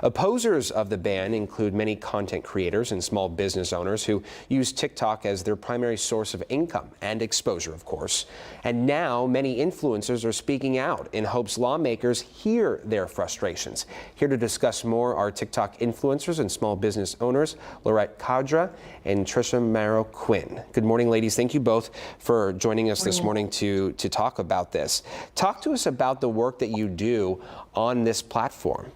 Opposers of the ban include many content creators and small business owners who use TikTok as their primary source of income and exposure, of course. And now many influencers are speaking out in hopes lawmakers hear their frustrations. Here to discuss more are TikTok influencers and small business owners, Laurette Kadra and Trisha Marrow-Quinn. Good morning, ladies. Thank you both for joining us this morning to talk about this. Talk to us about the work that you do on this platform.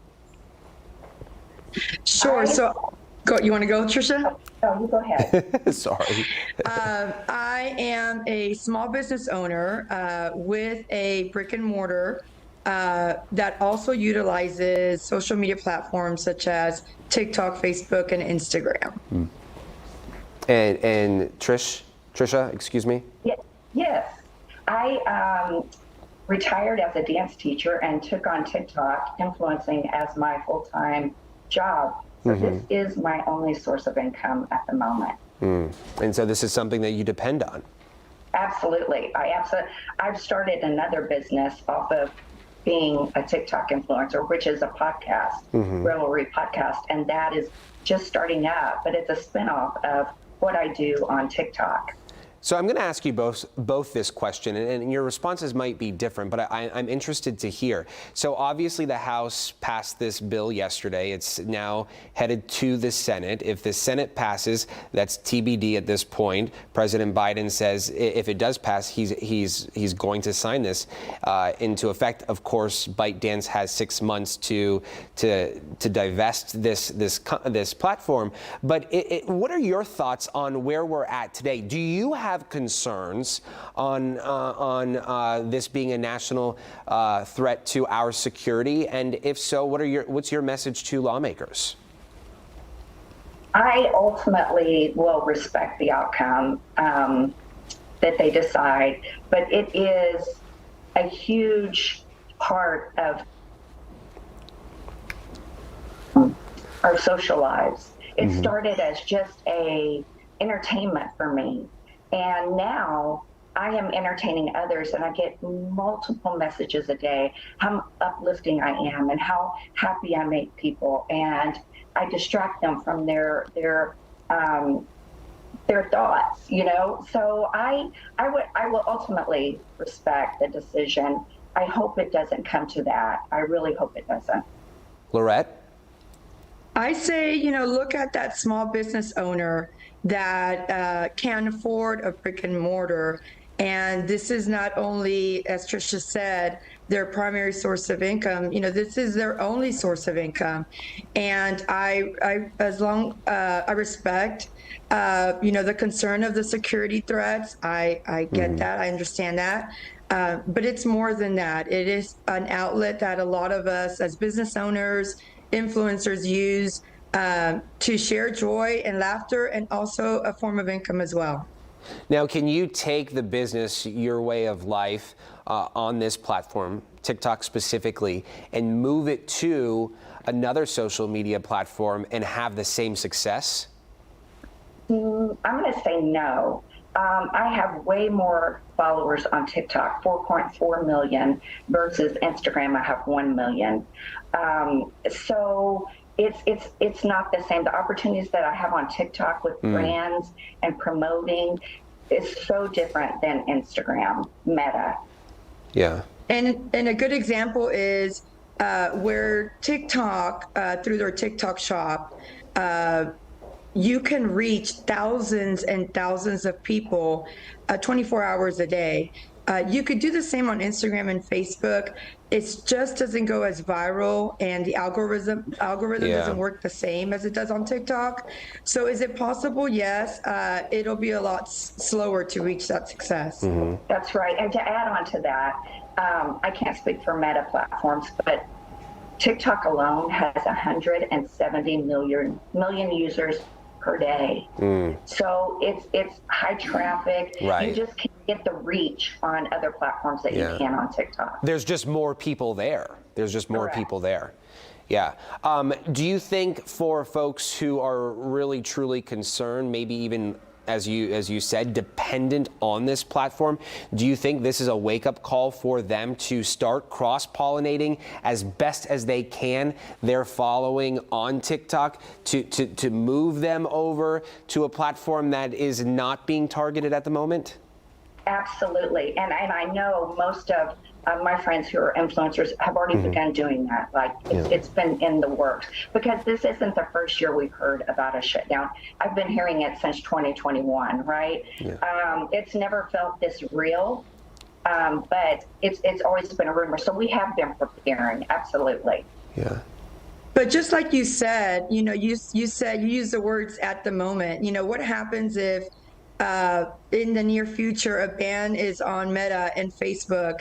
Sure. So, you want to go, Trisha? Oh, you go ahead. Sorry. I am a small business owner with a brick and mortar that also utilizes social media platforms such as TikTok, Facebook, and Instagram. And Trisha, excuse me? Yes. I retired as a dance teacher and took on TikTok influencing as my full-time job. So this is my only source of income at the moment. And so this is something that you depend on? Absolutely. I've started another business off of being a TikTok influencer, which is a podcast, Revelry Podcast, and that is just starting up, but it's a spinoff of what I do on TikTok. So I'm going to ask you both this question, and your responses might be different, but I'm interested to hear. So obviously the House passed this bill yesterday. It's now headed to the Senate. If the Senate passes, that's TBD at this point. President Biden says if it does pass, he's going to sign this into effect. Of course, ByteDance has 6 months to divest this platform. But what are your thoughts on where we're at today? Do you have concerns on this being a national threat to our security? And if so, what's your message to lawmakers? I ultimately will respect the outcome that they decide, but it is a huge part of our social lives. It started as just a entertainment for me. And now I am entertaining others, and I get multiple messages a day, how uplifting I am and how happy I make people. And I distract them from their thoughts, you know? So I will ultimately respect the decision. I hope it doesn't come to that. I really hope it doesn't. Laurette? I say, look at that small business owner that can afford a brick and mortar. And this is not only, as Trisha said, their primary source of income. This is their only source of income. And I respect, the concern of the security threats. I get that. I understand that. But it's more than that. It is an outlet that a lot of us as business owners, influencers use to share joy and laughter, and also a form of income as well. Now, can you take the business, your way of life, on this platform, TikTok specifically, and move it to another social media platform and have the same success? I'm going to say no. I have way more followers on TikTok, 4.4 million, versus Instagram, I have 1 million. So it's not the same. The opportunities that I have on TikTok with brands and promoting is so different than Instagram, Meta. Yeah. And a good example is where TikTok, through their TikTok shop, you can reach thousands and thousands of people 24 hours a day. You could do the same on Instagram and Facebook. It just doesn't go as viral, and the algorithm doesn't work the same as it does on TikTok. So is it possible? Yes. It'll be a lot slower to reach that success. That's right. And to add on to that, I can't speak for Meta platforms, but TikTok alone has 170 million users per day. So it's high traffic. Right. You just can't get the reach on other platforms that you can on TikTok. There's just more people there. Yeah. Do you think for folks who are really truly concerned, maybe even as you said, dependent on this platform. Do you think this is a wake-up call for them to start cross-pollinating as best as they can their following on TikTok to move them over to a platform that is not being targeted at the moment? Absolutely. And I know most of my friends who are influencers have already begun doing that. Like it's been in the works, because this isn't the first year we've heard about a shutdown. I've been hearing it since 2021, right? Yeah. It's never felt this real, but it's always been a rumor. So we have been preparing. Absolutely. Yeah. But just like you said, you know, you said, you used the words "at the moment." You know, what happens if in the near future a ban is on Meta and Facebook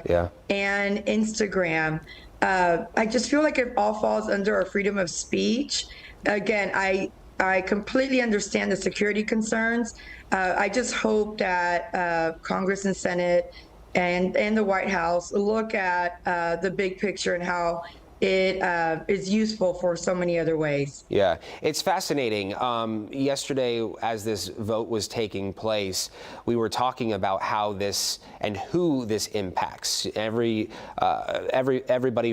and Instagram? I just feel like it all falls under our freedom of speech. Again, I completely understand the security concerns. I just hope that Congress and Senate and the White House look at the big picture and how it is useful for so many other ways. Yeah, it's fascinating. Yesterday, as this vote was taking place, we were talking about how this and who this impacts. Everybody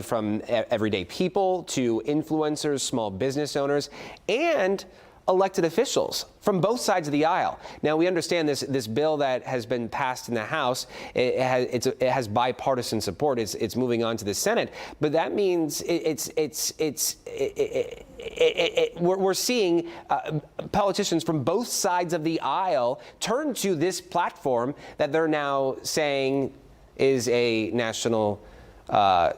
from everyday people to influencers, small business owners, and elected officials from both sides of the aisle. Now, we understand this bill that has been passed in the House, it has bipartisan support. It's moving on to the Senate, but that means we're seeing politicians from both sides of the aisle turn to this platform that they're now saying is a national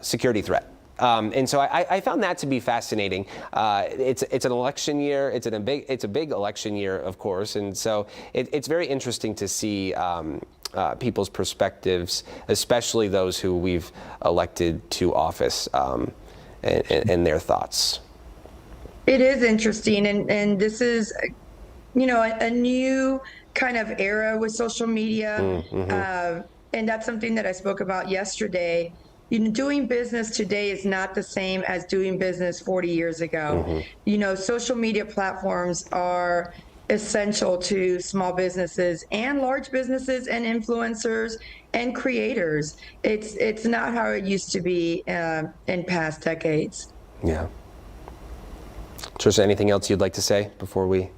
security threat. And so I found that to be fascinating. It's an election year. It's a big election year, of course, and so it's very interesting to see people's perspectives, especially those who we've elected to office, and their thoughts. It is interesting, and this is, you know, a new kind of era with social media, and that's something that I spoke about yesterday. You know, doing business today is not the same as doing business 40 years ago. You know, social media platforms are essential to small businesses and large businesses and influencers and creators. It's not how it used to be in past decades. Yeah. Trisha, anything else you'd like to say before we?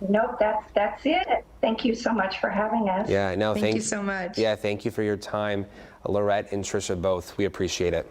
Nope, that's it. Thank you so much for having us. Yeah, no, Thank you so much. Yeah, thank you for your time, Lorette and Trisha both. We appreciate it.